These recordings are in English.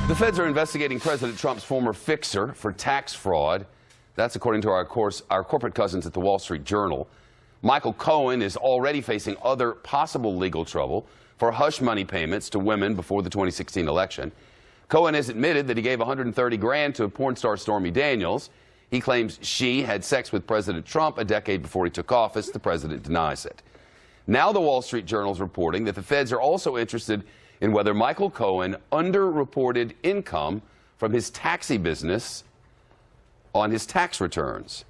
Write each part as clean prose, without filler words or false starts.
The feds are investigating President Trump's former fixer for tax fraud. That's according to our corporate cousins at the Wall Street Journal. Michael Cohen is already facing other possible legal trouble for hush money payments to women before the 2016 election. Cohen has admitted that he gave $130,000 to porn star Stormy Daniels. He claims she had sex with President Trump a decade before he took office. The president denies it. Now the Wall Street Journal is reporting that the feds are also interested in whether Michael Cohen underreported income from his taxi business on his tax returns.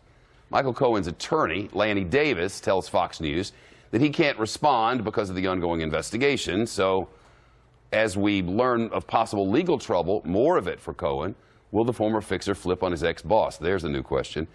Michael Cohen's attorney, Lanny Davis, tells Fox News that he can't respond because of the ongoing investigation. So as we learn of possible legal trouble, more of it for Cohen, will the former fixer flip on his ex-boss? There's a new question.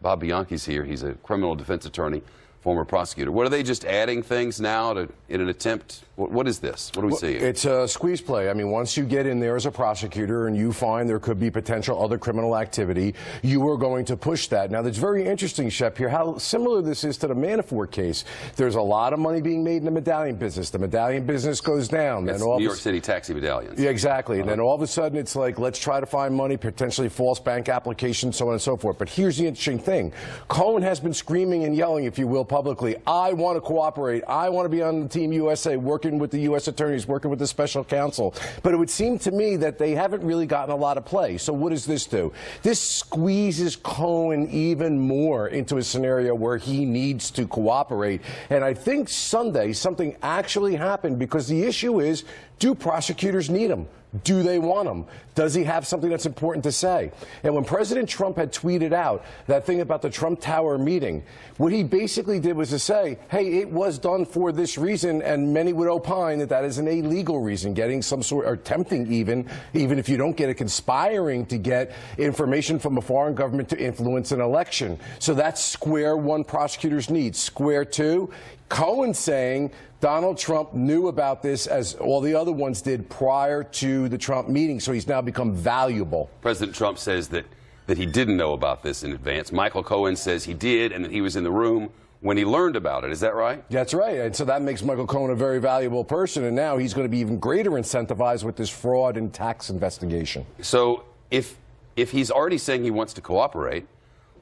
Bob Bianchi's here. He's a criminal defense attorney, former prosecutor. What, are they just adding things now in an attempt? What is this? What do we see? It's a squeeze play. I mean, once you get in there as a prosecutor and you find there could be potential other criminal activity, you are going to push that. Now, that's very interesting, Shep, here, how similar this is to the Manafort case. There's a lot of money being made in the medallion business. The medallion business goes down. It's New York City taxi medallions. Yeah, exactly. And then all of a sudden, it's like, let's try to find money, potentially false bank applications, so on and so forth. But here's the interesting thing. Cohen has been screaming and yelling, if you will, publicly, I want to cooperate. I want to be on the Team USA, working with the U.S. attorneys, working with the special counsel. But it would seem to me that they haven't really gotten a lot of play. So what does this do? This squeezes Cohen even more into a scenario where he needs to cooperate. And I think Sunday something actually happened, because the issue is, do prosecutors need him? Do they want him? Does he have something that's important to say? And when President Trump had tweeted out that thing about the Trump Tower meeting, what he basically did was to say, hey, it was done for this reason, and many would opine that that is an illegal reason, getting some sort, or attempting even if you don't get it, conspiring to get information from a foreign government to influence an election. So that's square one prosecutors need. Square two, Cohen saying Donald Trump knew about this as all the other ones did prior to the Trump meeting, so he's now become valuable. President Trump says that he didn't know about this in advance. Michael Cohen says he did, and that he was in the room when he learned about it. Is that right? That's right. And so that makes Michael Cohen a very valuable person, and now he's going to be even greater incentivized with this fraud and tax investigation. So if he's already saying he wants to cooperate,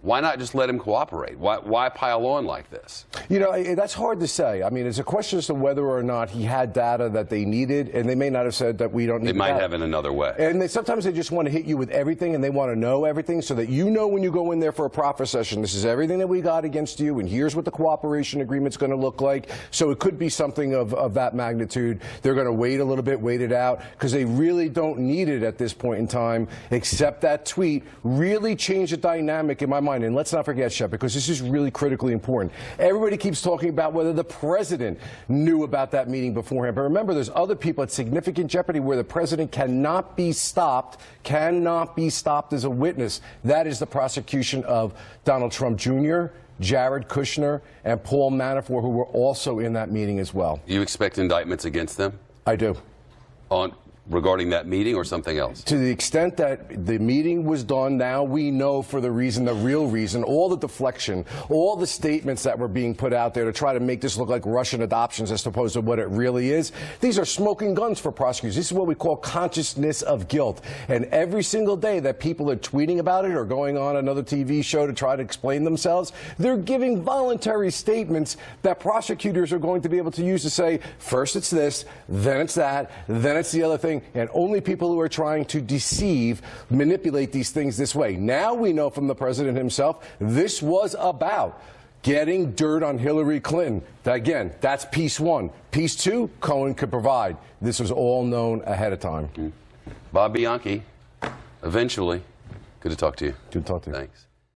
why not just let him cooperate? Why pile on like this? You know, that's hard to say. I mean, it's a question as to whether or not he had data that they needed, and they may not have said that we don't need They might have in another way. And sometimes they just want to hit you with everything, and they want to know everything, so that you know when you go in there for a proffer session, this is everything that we got against you, and here's what the cooperation agreement's going to look like. So it could be something of that magnitude. They're going to wait a little bit, wait it out, because they really don't need it at this point in time, except that tweet really changed the dynamic in my mind. And let's not forget, Shep, because this is really critically important. Everybody keeps talking about whether the president knew about that meeting beforehand. But remember, there's other people at significant jeopardy where the president cannot be stopped as a witness. That is the prosecution of Donald Trump Jr., Jared Kushner, and Paul Manafort, who were also in that meeting as well. You expect indictments against them? I do. Regarding that meeting or something else? To the extent that the meeting was done, now we know for the real reason, all the deflection, all the statements that were being put out there to try to make this look like Russian adoptions as opposed to what it really is. These are smoking guns for prosecutors. This is what we call consciousness of guilt. And every single day that people are tweeting about it or going on another TV show to try to explain themselves, they're giving voluntary statements that prosecutors are going to be able to use to say, first it's this, then it's that, then it's the other thing. And only people who are trying to deceive manipulate these things this way. Now we know from the president himself, this was about getting dirt on Hillary Clinton. Again, that's piece one. Piece two, Cohen could provide. This was all known ahead of time. Bob Bianchi, eventually. Good to talk to you. Good to talk to you. Thanks.